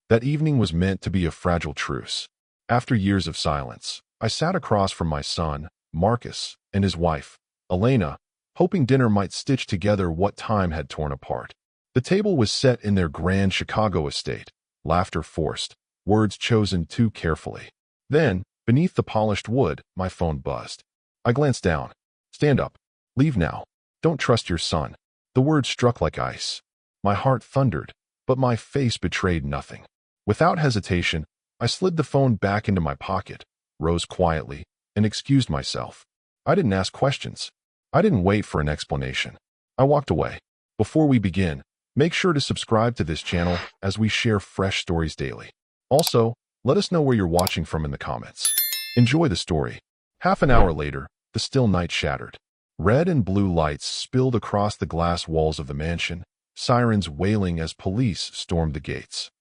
That evening was meant to be a fragile truce. After years of silence, I sat across from my son, Marcus, and his wife, Elena, hoping dinner might stitch together what time had torn apart. The table was set in their grand Chicago estate, laughter forced, words chosen too carefully. Then, beneath the polished wood, my phone buzzed. I glanced down. "Stand up. Leave now. Don't trust your son." The words struck like ice. My heart thundered, but my face betrayed nothing. Without hesitation, I slid the phone back into my pocket, rose quietly, and excused myself. I didn't ask questions. I didn't wait for an explanation. I walked away. Before we begin, make sure to subscribe to this channel as we share fresh stories daily. Also, let us know where you're watching from in the comments. Enjoy the story. Half an hour later, the still night shattered. Red and blue lights spilled across the glass walls of the mansion, sirens wailing as police stormed the gates.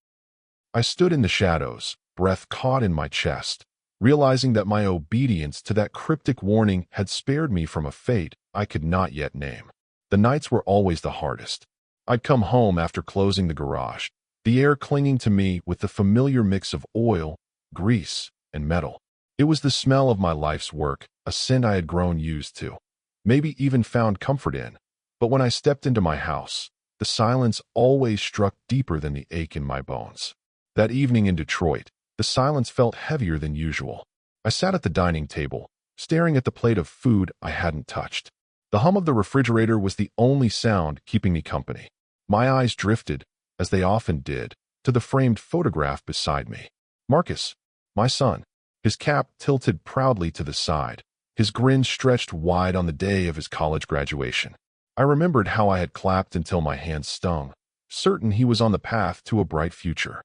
I stood in the shadows, breath caught in my chest, realizing that my obedience to that cryptic warning had spared me from a fate I could not yet name. The nights were always the hardest. I'd come home after closing the garage, the air clinging to me with the familiar mix of oil, grease, and metal. It was the smell of my life's work, a scent I had grown used to, maybe even found comfort in. But when I stepped into my house, the silence always struck deeper than the ache in my bones. That evening in Detroit, the silence felt heavier than usual. I sat at the dining table, staring at the plate of food I hadn't touched. The hum of the refrigerator was the only sound keeping me company. My eyes drifted, as they often did, to the framed photograph beside me. Marcus, my son, his cap tilted proudly to the side, his grin stretched wide on the day of his college graduation. I remembered how I had clapped until my hands stung, certain he was on the path to a bright future.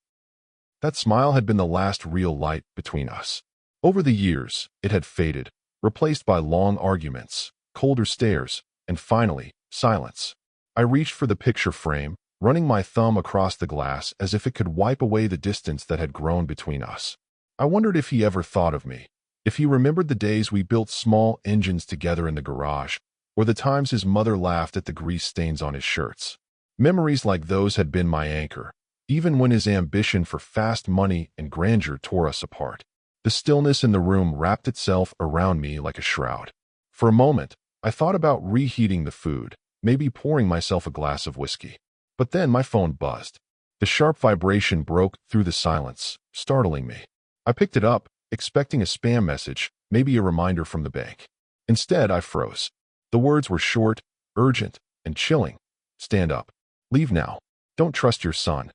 That smile had been the last real light between us. Over the years, it had faded, replaced by long arguments, colder stares, and finally, silence. I reached for the picture frame, running my thumb across the glass as if it could wipe away the distance that had grown between us. I wondered if he ever thought of me, if he remembered the days we built small engines together in the garage, or the times his mother laughed at the grease stains on his shirts. Memories like those had been my anchor, even when his ambition for fast money and grandeur tore us apart. The stillness in the room wrapped itself around me like a shroud. For a moment, I thought about reheating the food, maybe pouring myself a glass of whiskey. But then my phone buzzed. The sharp vibration broke through the silence, startling me. I picked it up, expecting a spam message, maybe a reminder from the bank. Instead, I froze. The words were short, urgent, and chilling. "Stand up. Leave now. Don't trust your son."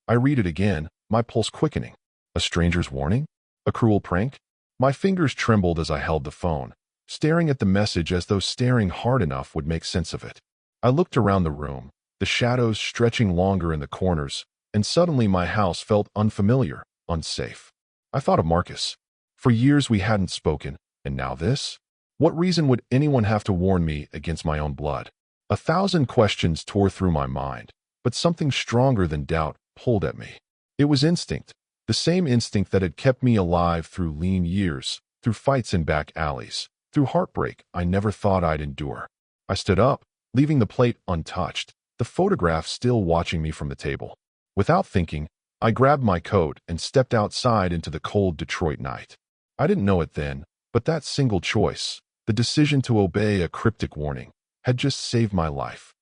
I read it again, my pulse quickening. A stranger's warning? A cruel prank? My fingers trembled as I held the phone, staring at the message as though staring hard enough would make sense of it. I looked around the room, the shadows stretching longer in the corners, and suddenly my house felt unfamiliar, unsafe. I thought of Marcus. For years we hadn't spoken, and now this? What reason would anyone have to warn me against my own blood? 1,000 questions tore through my mind, but something stronger than doubt pulled at me. It was instinct, the same instinct that had kept me alive through lean years, through fights in back alleys, through heartbreak I never thought I'd endure. I stood up, leaving the plate untouched, the photograph still watching me from the table. Without thinking, I grabbed my coat and stepped outside into the cold Detroit night. I didn't know it then, but that single choice, the decision to obey a cryptic warning, had just saved my life.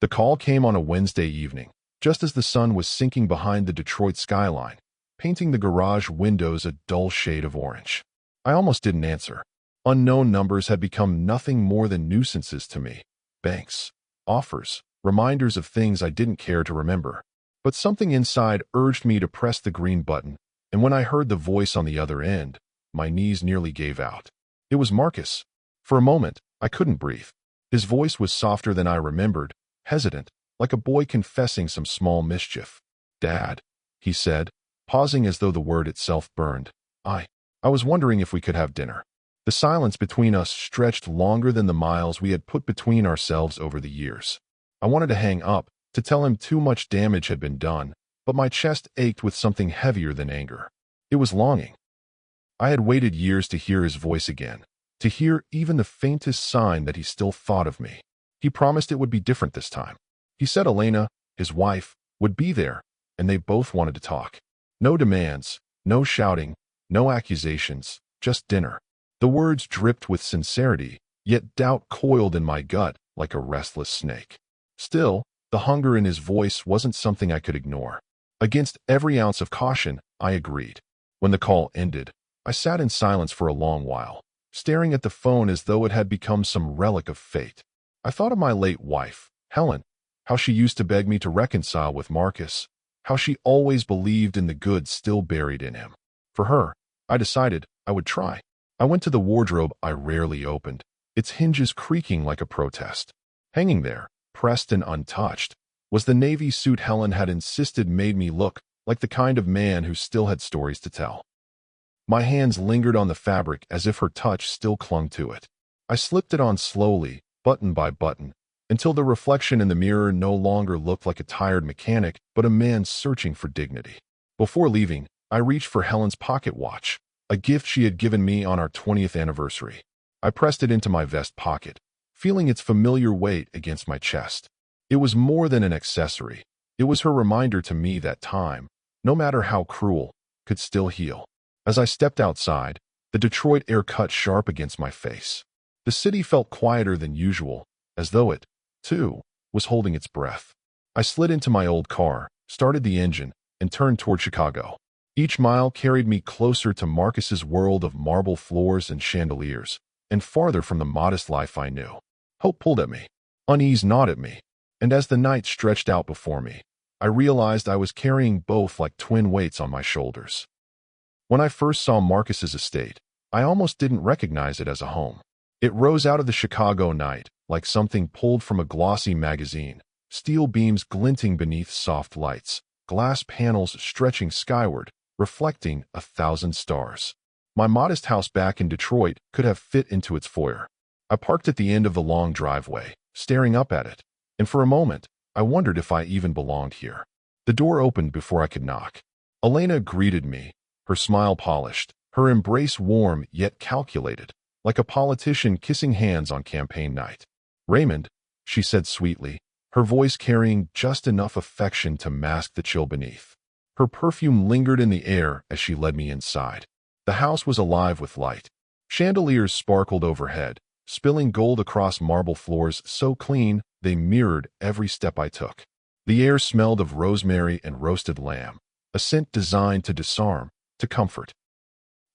The call came on a Wednesday evening, just as the sun was sinking behind the Detroit skyline, painting the garage windows a dull shade of orange. I almost didn't answer. Unknown numbers had become nothing more than nuisances to me. Banks, offers, reminders of things I didn't care to remember. But something inside urged me to press the green button, and when I heard the voice on the other end, my knees nearly gave out. It was Marcus. For a moment, I couldn't breathe. His voice was softer than I remembered, hesitant, like a boy confessing some small mischief. "Dad," he said, pausing as though the word itself burned. I was wondering if we could have dinner." The silence between us stretched longer than the miles we had put between ourselves over the years. I wanted to hang up, to tell him too much damage had been done, but my chest ached with something heavier than anger. It was longing. I had waited years to hear his voice again, to hear even the faintest sign that he still thought of me. He promised it would be different this time. He said Elena, his wife, would be there, and they both wanted to talk. No demands, no shouting, no accusations, just dinner. The words dripped with sincerity, yet doubt coiled in my gut like a restless snake. Still, the hunger in his voice wasn't something I could ignore. Against every ounce of caution, I agreed. When the call ended, I sat in silence for a long while, staring at the phone as though it had become some relic of fate. I thought of my late wife, Helen, how she used to beg me to reconcile with Marcus, how she always believed in the good still buried in him. For her, I decided I would try. I went to the wardrobe I rarely opened, its hinges creaking like a protest. Hanging there, pressed and untouched, was the navy suit Helen had insisted made me look like the kind of man who still had stories to tell. My hands lingered on the fabric as if her touch still clung to it. I slipped it on slowly, button by button, until the reflection in the mirror no longer looked like a tired mechanic, but a man searching for dignity. Before leaving, I reached for Helen's pocket watch, a gift she had given me on our 20th anniversary. I pressed it into my vest pocket, feeling its familiar weight against my chest. It was more than an accessory. It was her reminder to me that time, no matter how cruel, could still heal. As I stepped outside, the Detroit air cut sharp against my face. The city felt quieter than usual, as though it, too, was holding its breath. I slid into my old car, started the engine, and turned toward Chicago. Each mile carried me closer to Marcus's world of marble floors and chandeliers, and farther from the modest life I knew. Hope pulled at me. Unease gnawed at me. And as the night stretched out before me, I realized I was carrying both like twin weights on my shoulders. When I first saw Marcus's estate, I almost didn't recognize it as a home. It rose out of the Chicago night, like something pulled from a glossy magazine, steel beams glinting beneath soft lights, glass panels stretching skyward, reflecting 1,000 stars. My modest house back in Detroit could have fit into its foyer. I parked at the end of the long driveway, staring up at it, and for a moment, I wondered if I even belonged here. The door opened before I could knock. Elena greeted me, her smile polished, her embrace warm yet calculated, like a politician kissing hands on campaign night. "Raymond," she said sweetly, her voice carrying just enough affection to mask the chill beneath. Her perfume lingered in the air as she led me inside. The house was alive with light. Chandeliers sparkled overhead, spilling gold across marble floors so clean they mirrored every step I took. The air smelled of rosemary and roasted lamb, a scent designed to disarm, to comfort.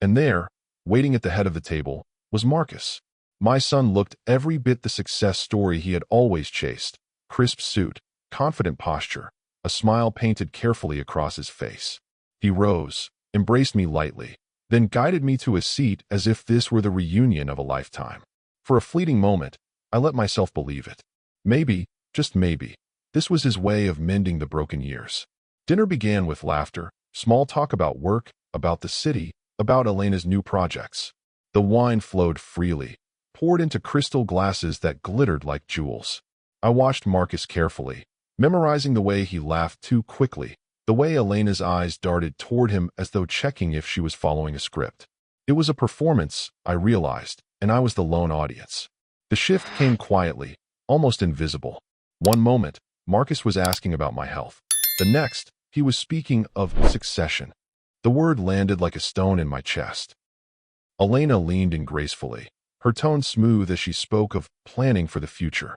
And there, waiting at the head of the table, was Marcus. My son looked every bit the success story he had always chased. Crisp suit, confident posture, a smile painted carefully across his face. He rose, embraced me lightly, then guided me to a seat as if this were the reunion of a lifetime. For a fleeting moment, I let myself believe it. Maybe, just maybe, this was his way of mending the broken years. Dinner began with laughter, small talk about work, about the city, about Elena's new projects. The wine flowed freely, poured into crystal glasses that glittered like jewels. I watched Marcus carefully, memorizing the way he laughed too quickly, the way Elena's eyes darted toward him as though checking if she was following a script. It was a performance, I realized, and I was the lone audience. The shift came quietly, almost invisible. One moment, Marcus was asking about my health. The next, he was speaking of succession. The word landed like a stone in my chest. Elena leaned in gracefully, her tone smooth as she spoke of planning for the future.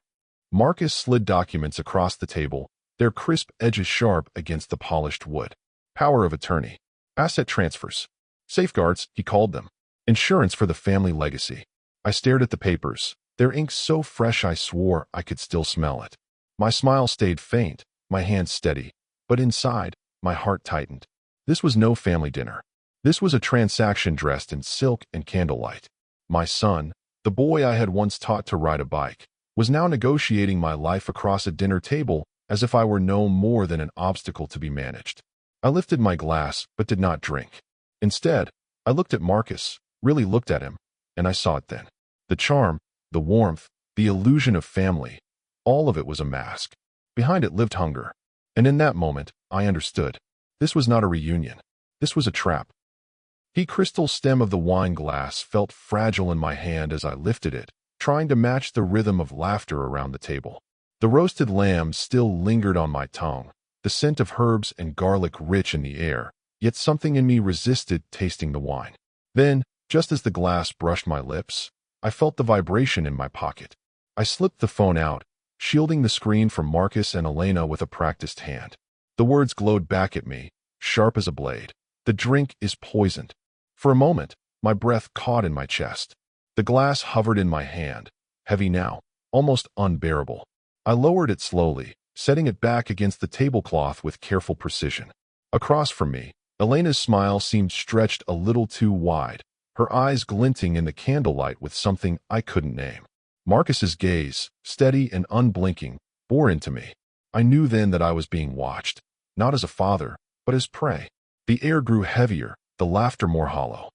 Marcus slid documents across the table, their crisp edges sharp against the polished wood. Power of attorney. Asset transfers. Safeguards, he called them. Insurance for the family legacy. I stared at the papers, their ink so fresh I swore I could still smell it. My smile stayed faint, my hands steady, but inside, my heart tightened. This was no family dinner. This was a transaction dressed in silk and candlelight. My son, the boy I had once taught to ride a bike, was now negotiating my life across a dinner table as if I were no more than an obstacle to be managed. I lifted my glass but did not drink. Instead, I looked at Marcus, really looked at him, and I saw it then. The charm, the warmth, the illusion of family, all of it was a mask. Behind it lived hunger. And in that moment, I understood. This was not a reunion. This was a trap. The crystal stem of the wine glass felt fragile in my hand as I lifted it, trying to match the rhythm of laughter around the table. The roasted lamb still lingered on my tongue, the scent of herbs and garlic rich in the air, yet something in me resisted tasting the wine. Then, just as the glass brushed my lips, I felt the vibration in my pocket. I slipped the phone out, shielding the screen from Marcus and Elena with a practiced hand. The words glowed back at me, sharp as a blade. The drink is poisoned. For a moment, my breath caught in my chest. The glass hovered in my hand, heavy now, almost unbearable. I lowered it slowly, setting it back against the tablecloth with careful precision. Across from me, Elena's smile seemed stretched a little too wide, her eyes glinting in the candlelight with something I couldn't name. Marcus's gaze, steady and unblinking, bore into me. I knew then that I was being watched, not as a father, but as prey. The air grew heavier, the laughter more hollow.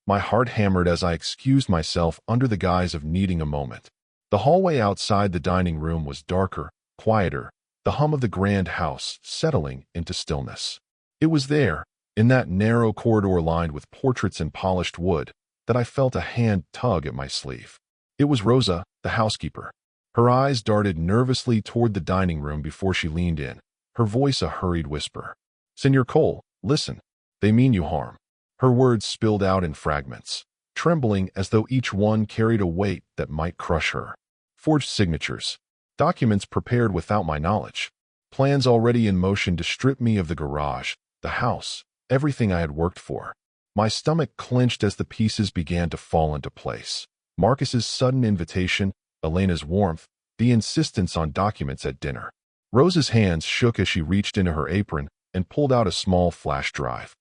My heart hammered as I excused myself under the guise of needing a moment. The hallway outside the dining room was darker, quieter, the hum of the grand house settling into stillness. It was there, in that narrow corridor lined with portraits and polished wood, that I felt a hand tug at my sleeve. It was Rosa, the housekeeper. Her eyes darted nervously toward the dining room before she leaned in, her voice a hurried whisper. "Senor Cole, listen. They mean you harm." Her words spilled out in fragments, trembling as though each one carried a weight that might crush her. Forged signatures, documents prepared without my knowledge, plans already in motion to strip me of the garage, the house, everything I had worked for. My stomach clenched as the pieces began to fall into place. Marcus's sudden invitation, Elena's warmth, the insistence on documents at dinner. Rosa's hands shook as she reached into her apron and pulled out a small flash drive.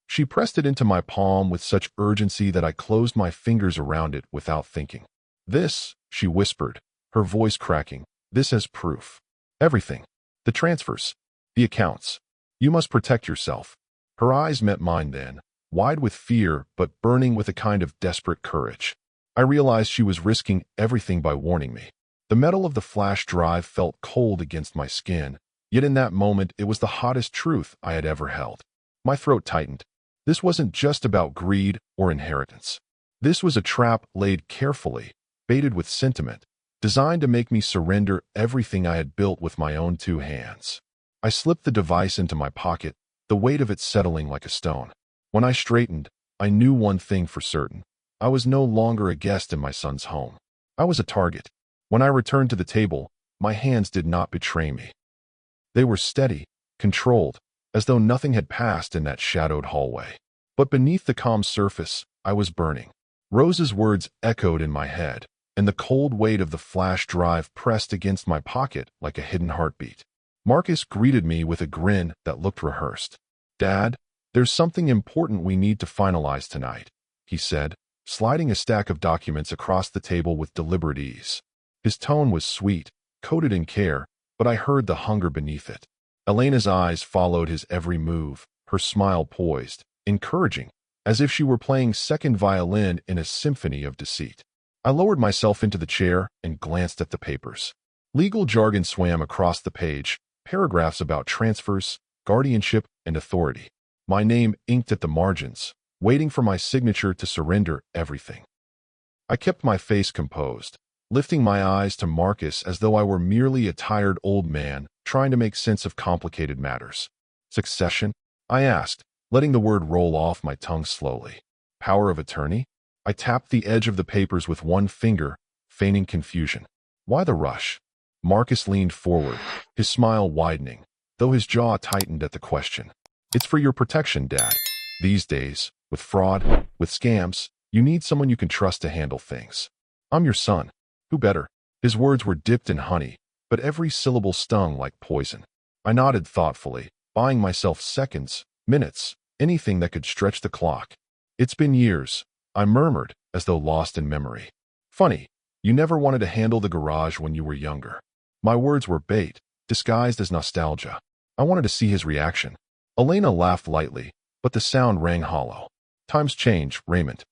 She pressed it into my palm with such urgency that I closed my fingers around it without thinking. "This," she whispered, her voice cracking, "this has proof. Everything. The transfers. The accounts. You must protect yourself." Her eyes met mine then, wide with fear but burning with a kind of desperate courage. I realized she was risking everything by warning me. The metal of the flash drive felt cold against my skin, yet in that moment it was the hottest truth I had ever held. My throat tightened. This wasn't just about greed or inheritance. This was a trap laid carefully, baited with sentiment, designed to make me surrender everything I had built with my own two hands. I slipped the device into my pocket, the weight of it settling like a stone. When I straightened, I knew one thing for certain. I was no longer a guest in my son's home. I was a target. When I returned to the table, my hands did not betray me. They were steady, controlled, as though nothing had passed in that shadowed hallway. But beneath the calm surface, I was burning. Rosa's words echoed in my head, and the cold weight of the flash drive pressed against my pocket like a hidden heartbeat. Marcus greeted me with a grin that looked rehearsed. "Dad, there's something important we need to finalize tonight," he said, sliding a stack of documents across the table with deliberate ease. His tone was sweet, coated in care, but I heard the hunger beneath it. Elena's eyes followed his every move, her smile poised, encouraging, as if she were playing second violin in a symphony of deceit. I lowered myself into the chair and glanced at the papers. Legal jargon swam across the page, paragraphs about transfers, guardianship, and authority. My name inked at the margins, waiting for my signature to surrender everything. I kept my face composed, lifting my eyes to Marcus as though I were merely a tired old man trying to make sense of complicated matters. "Succession?" I asked, letting the word roll off my tongue slowly. "Power of attorney?" I tapped the edge of the papers with one finger, feigning confusion. "Why the rush?" Marcus leaned forward, his smile widening, though his jaw tightened at the question. "It's for your protection, Dad. These days, with fraud, with scams, you need someone you can trust to handle things. I'm your son. Who better?" His words were dipped in honey, but every syllable stung like poison. I nodded thoughtfully, buying myself seconds, minutes, anything that could stretch the clock. "It's been years," I murmured, as though lost in memory. "Funny, you never wanted to handle the garage when you were younger." My words were bait, disguised as nostalgia. I wanted to see his reaction. Elena laughed lightly, but the sound rang hollow. "Times change, Raymond.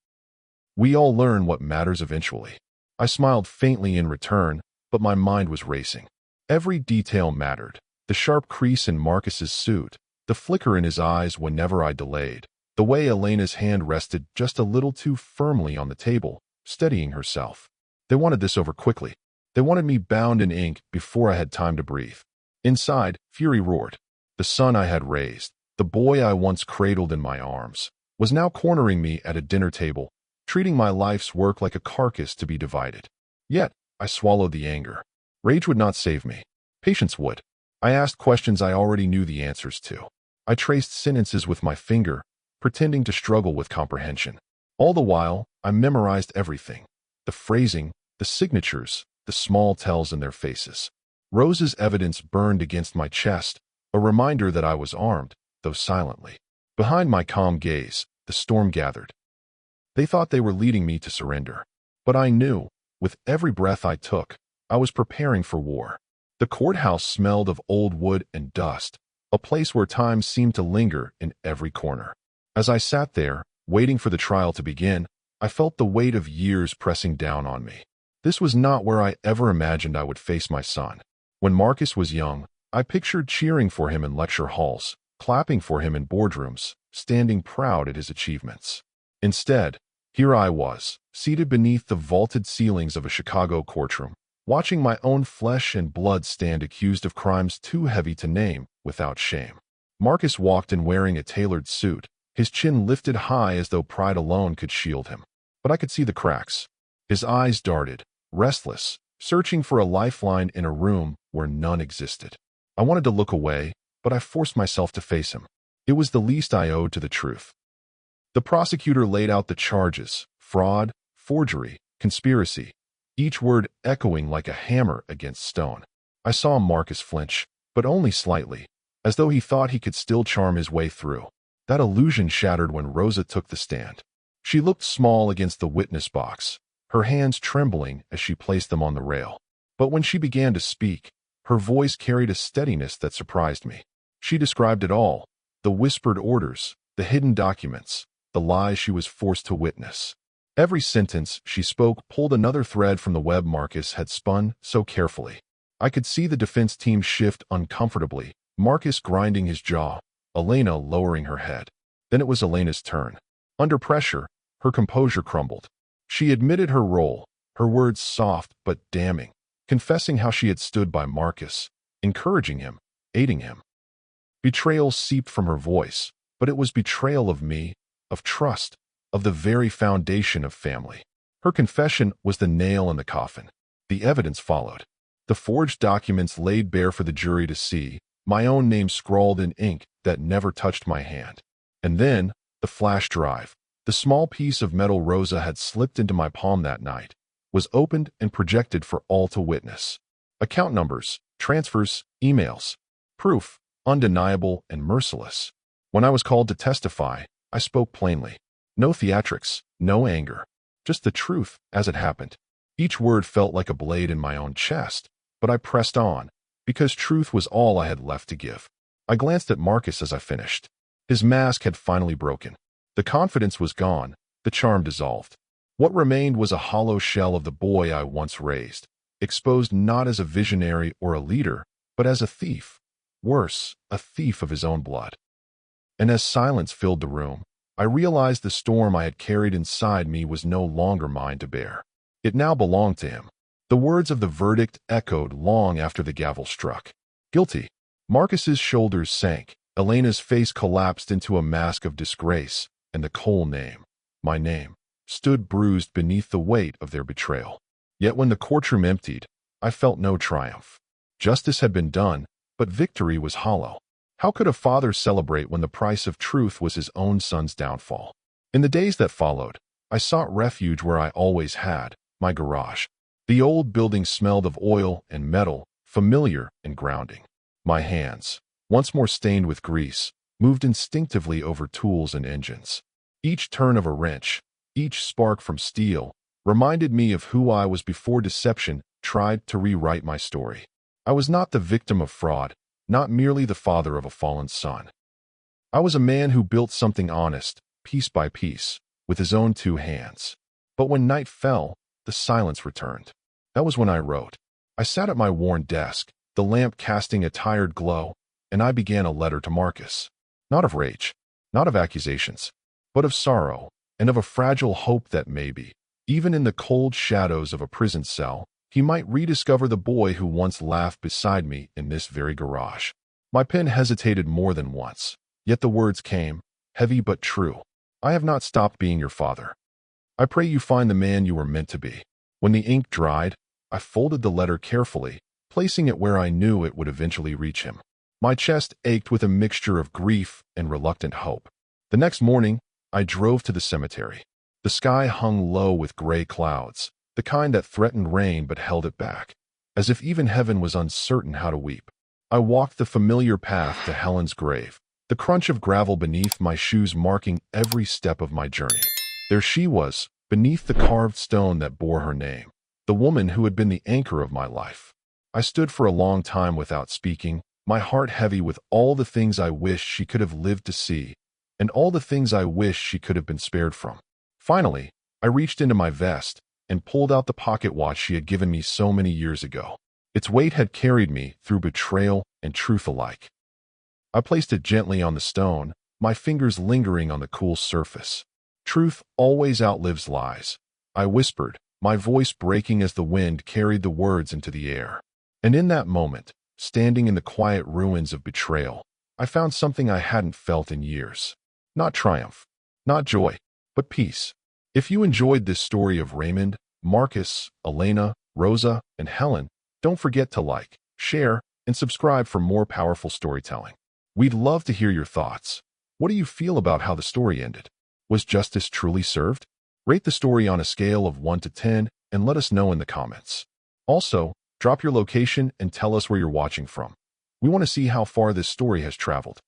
We all learn what matters eventually." I smiled faintly in return, but my mind was racing. Every detail mattered. The sharp crease in Marcus's suit, the flicker in his eyes whenever I delayed, the way Elena's hand rested just a little too firmly on the table, steadying herself. They wanted this over quickly. They wanted me bound in ink before I had time to breathe. Inside, fury roared. The son I had raised, the boy I once cradled in my arms, was now cornering me at a dinner table, treating my life's work like a carcass to be divided. Yet, I swallowed the anger. Rage would not save me. Patience would. I asked questions I already knew the answers to. I traced sentences with my finger, pretending to struggle with comprehension. All the while, I memorized everything. The phrasing, the signatures, the small tells in their faces. Rose's evidence burned against my chest, a reminder that I was armed, though silently. Behind my calm gaze, the storm gathered. They thought they were leading me to surrender. But I knew, with every breath I took, I was preparing for war. The courthouse smelled of old wood and dust, a place where time seemed to linger in every corner. As I sat there, waiting for the trial to begin, I felt the weight of years pressing down on me. This was not where I ever imagined I would face my son. When Marcus was young, I pictured cheering for him in lecture halls, clapping for him in boardrooms, standing proud at his achievements. Instead, here I was, seated beneath the vaulted ceilings of a Chicago courtroom, watching my own flesh and blood stand accused of crimes too heavy to name without shame. Marcus walked in wearing a tailored suit, his chin lifted high as though pride alone could shield him. But I could see the cracks. His eyes darted, restless, searching for a lifeline in a room where none existed. I wanted to look away, but I forced myself to face him. It was the least I owed to the truth. The prosecutor laid out the charges: fraud, forgery, conspiracy, each word echoing like a hammer against stone. I saw Marcus flinch, but only slightly, as though he thought he could still charm his way through. That illusion shattered when Rosa took the stand. She looked small against the witness box, her hands trembling as she placed them on the rail. But when she began to speak, her voice carried a steadiness that surprised me. She described it all: the whispered orders, the hidden documents, the lies she was forced to witness. Every sentence she spoke pulled another thread from the web Marcus had spun so carefully. I could see the defense team shift uncomfortably, Marcus grinding his jaw, Elena lowering her head. Then it was Elena's turn. Under pressure, her composure crumbled. She admitted her role, her words soft but damning, confessing how she had stood by Marcus, encouraging him, aiding him. Betrayal seeped from her voice, but it was betrayal of me, of trust, of the very foundation of family. Her confession was the nail in the coffin. The evidence followed. The forged documents laid bare for the jury to see, my own name scrawled in ink that never touched my hand. And then, the flash drive, the small piece of metal Rosa had slipped into my palm that night, was opened and projected for all to witness. Account numbers, transfers, emails. Proof, undeniable and merciless. When I was called to testify, I spoke plainly. No theatrics, no anger. Just the truth as it happened. Each word felt like a blade in my own chest, but I pressed on, because truth was all I had left to give. I glanced at Marcus as I finished. His mask had finally broken. The confidence was gone, the charm dissolved. What remained was a hollow shell of the boy I once raised, exposed not as a visionary or a leader, but as a thief. Worse, a thief of his own blood. And as silence filled the room, I realized the storm I had carried inside me was no longer mine to bear. It now belonged to him. The words of the verdict echoed long after the gavel struck. Guilty. Marcus's shoulders sank, Elena's face collapsed into a mask of disgrace, and the Cole name, my name, stood bruised beneath the weight of their betrayal. Yet when the courtroom emptied, I felt no triumph. Justice had been done, but victory was hollow. How could a father celebrate when the price of truth was his own son's downfall? In the days that followed, I sought refuge where I always had, my garage. The old building smelled of oil and metal, familiar and grounding. My hands, once more stained with grease, moved instinctively over tools and engines. Each turn of a wrench, each spark from steel, reminded me of who I was before deception tried to rewrite my story. I was not the victim of fraud, not merely the father of a fallen son. I was a man who built something honest, piece by piece, with his own two hands. But when night fell, the silence returned. That was when I wrote. I sat at my worn desk, the lamp casting a tired glow, and I began a letter to Marcus. Not of rage, not of accusations, but of sorrow, and of a fragile hope that maybe, even in the cold shadows of a prison cell, He might rediscover the boy who once laughed beside me in this very garage. My pen hesitated more than once, yet the words came, heavy but true. I have not stopped being your father. I pray you find the man you were meant to be. When the ink dried, I folded the letter carefully, placing it where I knew it would eventually reach him. My chest ached with a mixture of grief and reluctant hope. The next morning, I drove to the cemetery. The sky hung low with gray clouds, the kind that threatened rain but held it back, as if even heaven was uncertain how to weep. I walked the familiar path to Helen's grave, the crunch of gravel beneath my shoes marking every step of my journey. There she was, beneath the carved stone that bore her name, the woman who had been the anchor of my life. I stood for a long time without speaking, my heart heavy with all the things I wished she could have lived to see, and all the things I wished she could have been spared from. Finally, I reached into my vest and pulled out the pocket watch she had given me so many years ago. Its weight had carried me through betrayal and truth alike. I placed it gently on the stone, my fingers lingering on the cool surface. Truth always outlives lies, I whispered, my voice breaking as the wind carried the words into the air. And in that moment, standing in the quiet ruins of betrayal, I found something I hadn't felt in years. Not triumph, not joy, but peace. If you enjoyed this story of Raymond, Marcus, Elena, Rosa, and Helen, don't forget to like, share, and subscribe for more powerful storytelling. We'd love to hear your thoughts. What do you feel about how the story ended? Was justice truly served? Rate the story on a scale of 1 to 10 and let us know in the comments. Also, drop your location and tell us where you're watching from. We want to see how far this story has traveled.